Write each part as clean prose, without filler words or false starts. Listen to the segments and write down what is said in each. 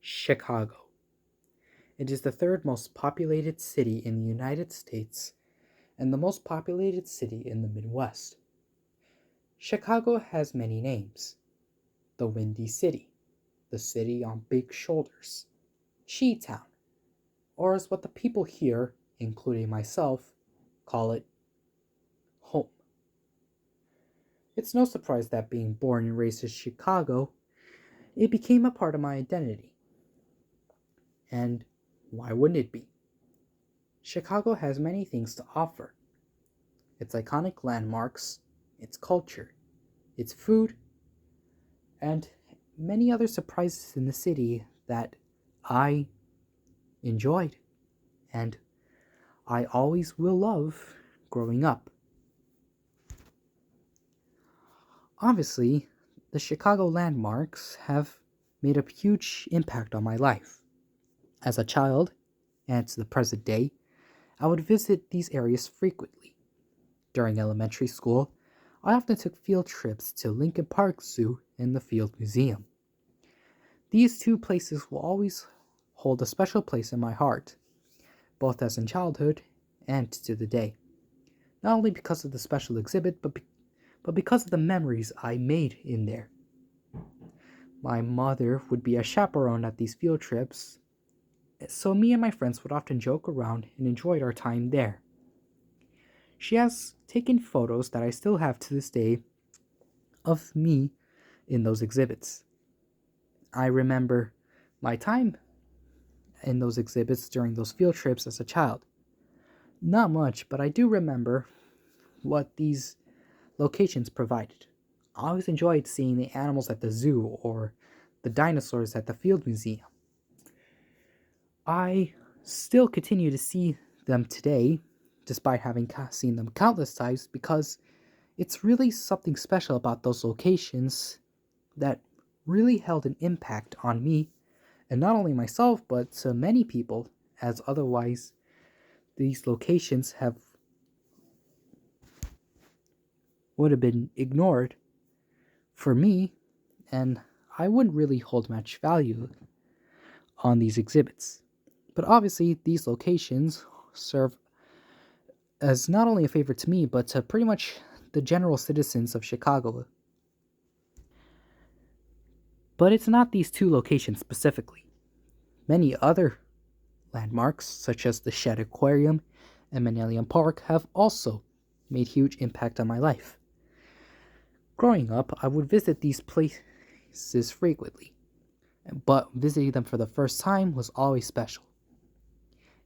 Chicago. It is the third most populated city in the United States and the most populated city in the Midwest. Chicago has many names: the Windy City, the City on Big Shoulders, Chi-Town, or as what the people here, including myself, call it home. It's no surprise that being born and raised in Chicago, it became a part of my identity. And why wouldn't it be? Chicago has many things to offer: its iconic landmarks, its culture, its food, and many other surprises in the city that I enjoyed and I always will love growing up. Obviously, the Chicago landmarks have made a huge impact on my life. As a child, and to the present day, I would visit these areas frequently. During elementary school, I often took field trips to Lincoln Park Zoo and the Field Museum. These two places will always hold a special place in my heart, both as in childhood and to the day. Not only because of the special exhibit, but because of the memories I made in there. My mother would be a chaperone at these field trips, so me and my friends would often joke around and enjoyed our time there. She has taken photos that I still have to this day of me in those exhibits. I remember my time in those exhibits during those field trips as a child. Not much, but I do remember what these locations provided. I always enjoyed seeing the animals at the zoo or the dinosaurs at the Field Museum. I still continue to see them today, despite having seen them countless times, because it's really something special about those locations that really held an impact on me, and not only myself, but to many people, as otherwise these locations would have been ignored for me, and I wouldn't really hold much value on these exhibits. But obviously, these locations serve as not only a favor to me, but to pretty much the general citizens of Chicago. But it's not these two locations specifically. Many other landmarks, such as the Shedd Aquarium and Manalium Park, have also made huge impact on my life. Growing up, I would visit these places frequently, but visiting them for the first time was always special,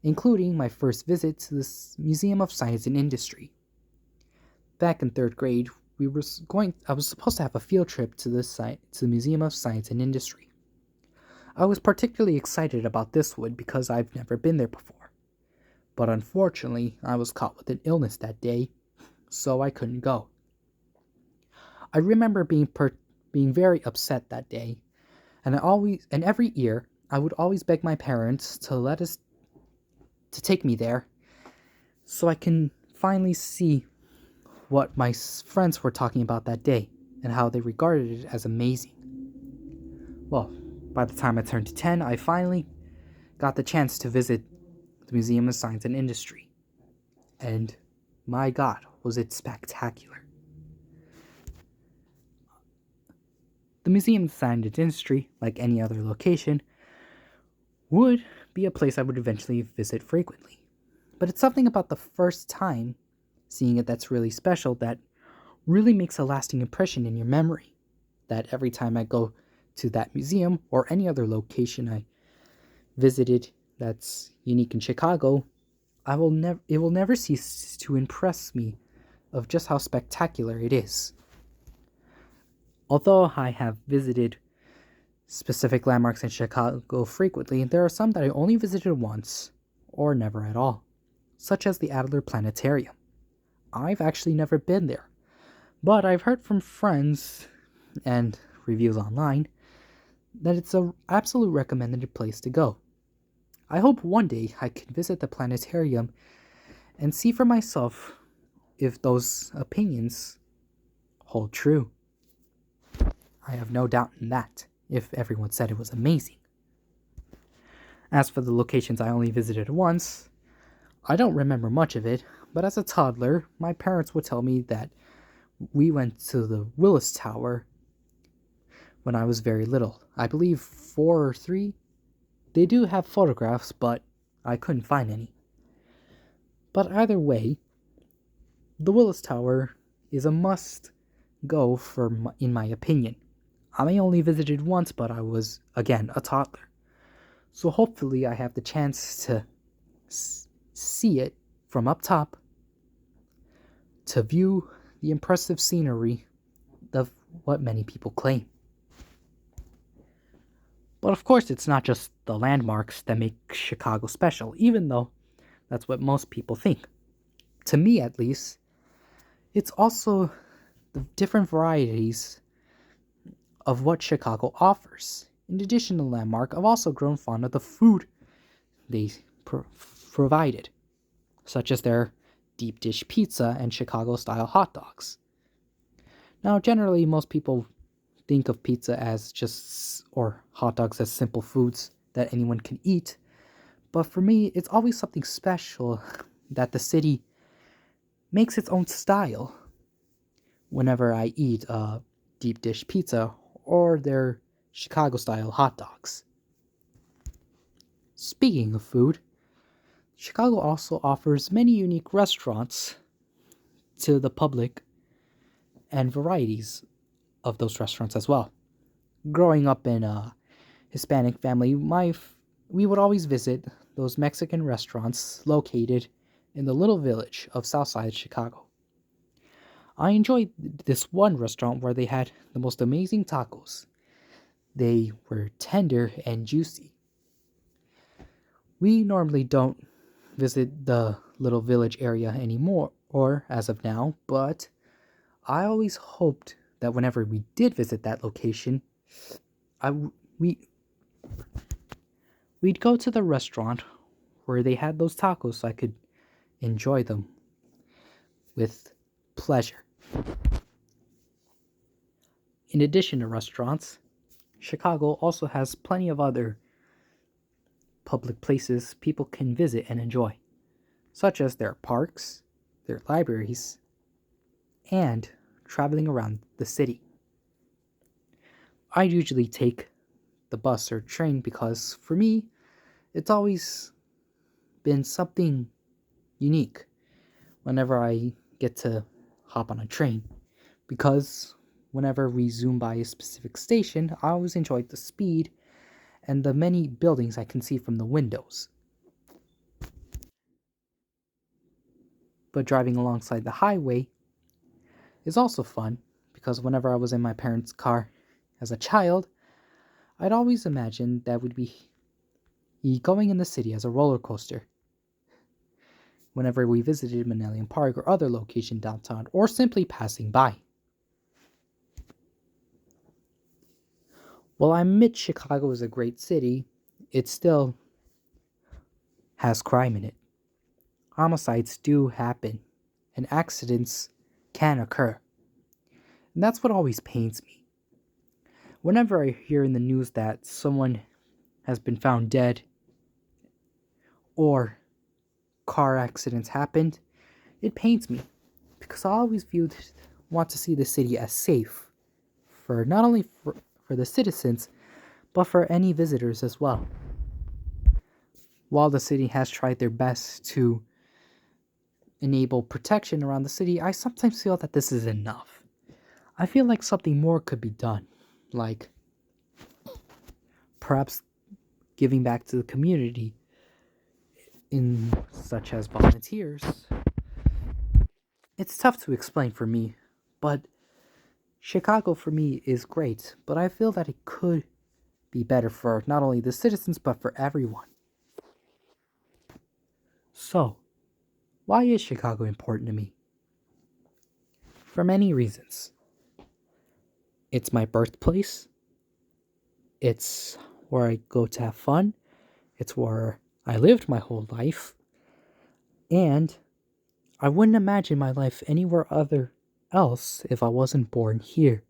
including my first visit to the Museum of Science and Industry. Back in third grade, I was supposed to have a field trip to the Museum of Science and Industry. I was particularly excited about this one because I've never been there before. But unfortunately, I was caught with an illness that day, so I couldn't go. I remember being very upset that day, and every year I would always beg my parents to take me there so I can finally see what my friends were talking about that day and how they regarded it as amazing. Well, by the time I turned 10, I finally got the chance to visit the Museum of Science and Industry. And my God, was it spectacular. The Museum of Science and Industry, like any other location, would be a place I would eventually visit frequently. But it's something about the first time seeing it that's really special, that really makes a lasting impression in your memory. That every time I go to that museum or any other location I visited that's unique in Chicago, it will never cease to impress me of just how spectacular it is. Although I have visited specific landmarks in Chicago frequently, there are some that I only visited once or never at all, such as the Adler Planetarium. I've actually never been there, but I've heard from friends and reviews online that it's an absolute recommended place to go. I hope one day I can visit the planetarium and see for myself if those opinions hold true. I have no doubt in that, if everyone said it was amazing. As for the locations I only visited once, I don't remember much of it, but as a toddler, my parents would tell me that we went to the Willis Tower when I was very little. I believe 4 or 3. They do have photographs, but I couldn't find any. But either way, the Willis Tower is a must go in my opinion. I only visited once, but I was, again, a toddler. So hopefully I have the chance to see it from up top, to view the impressive scenery of what many people claim. But of course, it's not just the landmarks that make Chicago special, even though that's what most people think. To me, at least, it's also the different varieties of what Chicago offers. In addition to landmark, I've also grown fond of the food they provided, such as their deep dish pizza and Chicago-style hot dogs. Now, generally, most people think of pizza as or hot dogs as simple foods that anyone can eat, but for me, it's always something special that the city makes its own style whenever I eat a deep dish pizza or their Chicago-style hot dogs. Speaking of food, Chicago also offers many unique restaurants to the public and varieties of those restaurants as well. Growing up in a Hispanic family, we would always visit those Mexican restaurants located in the little village of Southside Chicago. I enjoyed this one restaurant where they had the most amazing tacos. They were tender and juicy. We normally don't visit the little village area anymore, or as of now, but I always hoped that whenever we did visit that location, we'd go to the restaurant where they had those tacos so I could enjoy them with pleasure. In addition to restaurants, Chicago also has plenty of other public places people can visit and enjoy, such as their parks, their libraries, and traveling around the city. I usually take the bus or train because, for me, it's always been something unique whenever I get to hop on a train, because whenever we zoom by a specific station, I always enjoy the speed and the many buildings I can see from the windows. But driving alongside the highway is also fun, because whenever I was in my parents' car as a child, I'd always imagined that we'd be going in the city as a roller coaster. Whenever we visited Manelian Park or other location downtown, or simply passing by. While I admit Chicago is a great city, it still has crime in it. Homicides do happen, and accidents can occur. And that's what always pains me. Whenever I hear in the news that someone has been found dead, or car accidents happened, it pains me, because I always want to see the city as safe, for not only for the citizens, but for any visitors as well. While the city has tried their best to enable protection around the city, I sometimes feel that this is enough. I feel like something more could be done, like perhaps giving back to the community in such as volunteers. It's tough to explain for me, but Chicago for me is great, but I feel that it could be better for not only the citizens but for everyone. So, why is Chicago important to me? For many reasons. It's my birthplace. It's where I go to have fun. It's where I lived my whole life. And I wouldn't imagine my life anywhere else if I wasn't born here.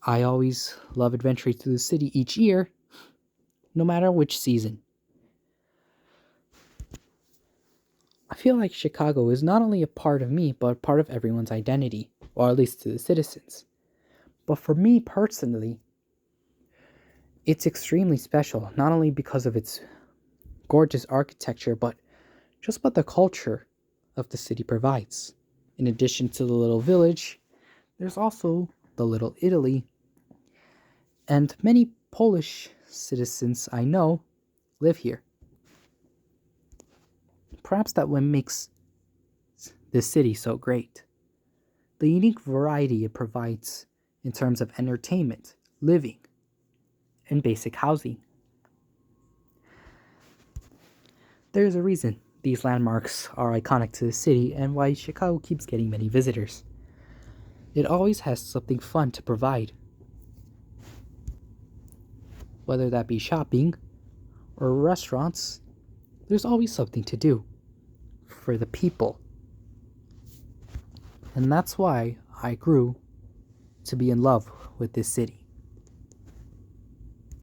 I always love adventuring through the city each year, no matter which season. I feel like Chicago is not only a part of me, but part of everyone's identity, or at least to the citizens. But for me personally, it's extremely special, not only because of its gorgeous architecture, but just what the culture of the city provides. In addition to the little village, there's also the Little Italy, and many Polish citizens I know live here. Perhaps that what makes this city so great. The unique variety it provides in terms of entertainment, living, and basic housing. There's a reason these landmarks are iconic to the city and why Chicago keeps getting many visitors. It always has something fun to provide, whether that be shopping or restaurants. There's always something to do for the people. And that's why I grew to be in love with this city.